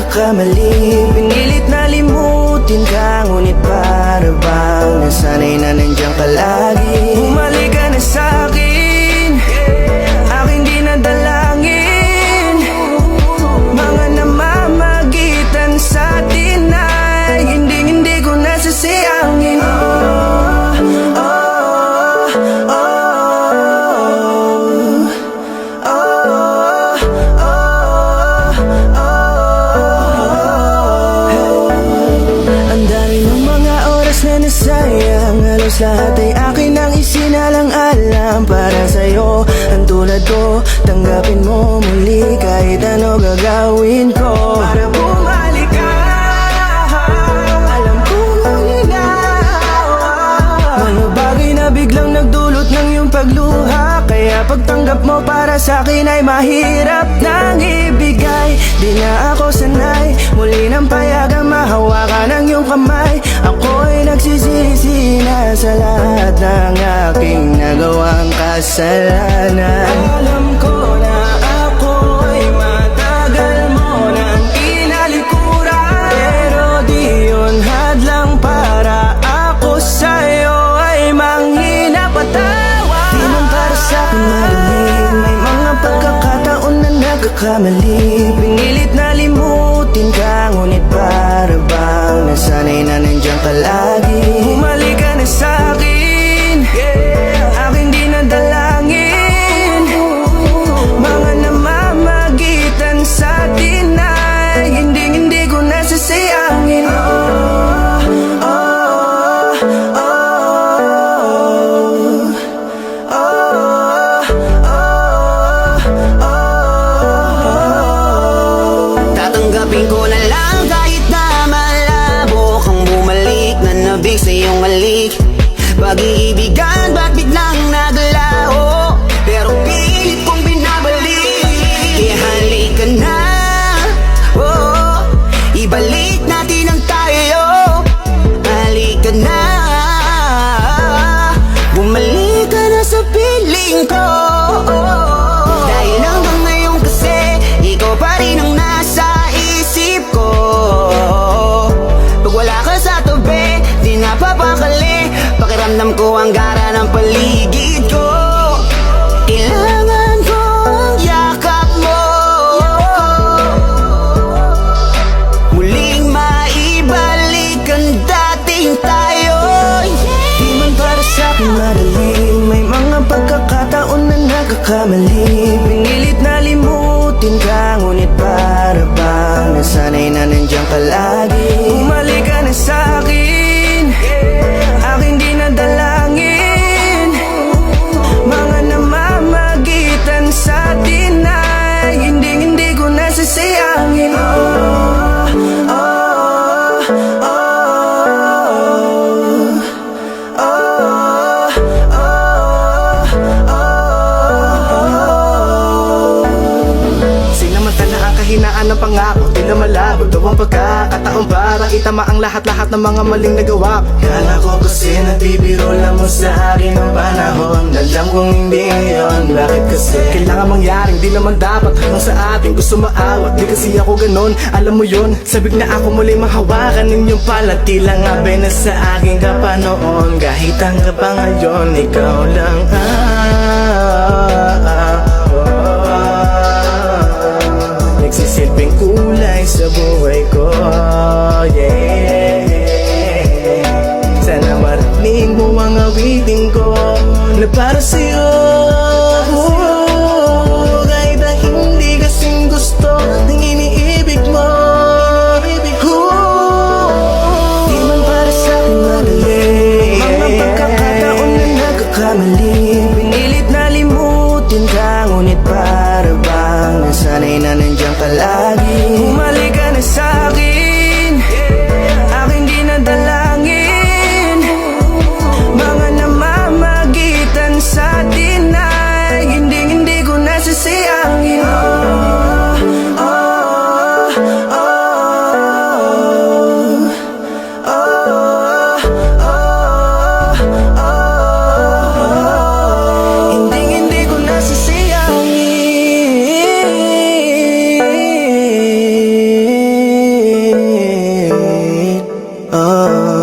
nagkakamali. Pinilit na limutin ka, ngunit para bang nasanay na nandiyan ka lagi. Bumalik ka na sa'kin, aking dinadalangin. Mga namamagitan sa'tin ay hindi ko nasasayangin. Sayang, halos lahat ay akin ang isinalang-alam para sa'yo. Ang tulad ko, tanggapin mo muli kahit ano gagawin ko para bumalik ka. Alam kong maninawa, mga bagay na biglang nagdulot ng iyong pagluha. Kaya pagtanggap mo para sa'kin ay mahirap nang ibigay. Di na ako sanay, muli nang payagang mahawakan ang iyong kamay. Ako'y nagsisisi na sa lahat ng aking nagawang kasalanan. Alam ko na ako'y matagal mo nang tinalikuran, pero di yun hadlang para ako sa'yo ay manghina patawa. Di man para sa'kin magaling, may mga pagkakataon na nagkakamali. Pinilit na limutin ka, ngunit para bang nasanay na nandiyan ka lagi. Bumalik ka na sa'kin, aking dinadalangin. Mga namamagitan sa'tin ay hindi ko nasasayangin. Tatanggapin ko na lang kahit na malabo kang bumalik na nabig sa iyong halik. Pag-iibigan ba't biglang naglaho, pero pilit kong binabalik. Kaya halika na, oh, ibalik natin ang tayo. Halika na, bumalik ka na sa piling ko. Dahil hanggang ngayon kasi ikaw pa rin ang nasa isip ko. Pag wala ka sa tabi, di napapakali. Pakiramdam ko ang gara ng paligid ko. Kailangan ko ang yakap mo, muling maibalik ang dating tayo. Di man para sa'kin madali, may mga pagkakataon na nagkakamali. Pinilit na limutin ka, ngunit para bang nasanay na nandiyan ka lagi. Bumalik ka na sa'kin, aking dinadalangin. Mga namamagitan sa'tin ay hindi ko nasasayangin. Sinamantala ang kahinaan ng pangako, di na malabo daw ang pagkakataon para itama ang lahat-lahat ng mga maling nagawa. Kala ko kasi nabibiro lang mo sa akin ang panahon. Alam kong hindi ngayon, bakit kasi kailangan mangyaring di naman dapat hanggang sa atin gusto maawat. Di kasi ako ganon, alam mo yun. Sabik na ako muli mahawakan ninyong palat. Tila nga na sa akin ka pa noon. Kahit hanggang pa ngayon, ikaw lang nagsisilbing kulay sa buhay ko, yeah. Sana marinig mo ang awitin ko na para sa'yo, kahit na hindi kasing gusto ng iniibig mo. Di man para sa'kin madali, mga pagkakataon na nagkakamali. Pinilit na limutin ka, ngunit para bang nasanay na nandiyan ka lagi. Bumalik ka na sa'kin, aking dinadalangin. Mga namamagitan sa'tin ay hindi ko nasasayangin. Hindi ko nasasayangin. oh.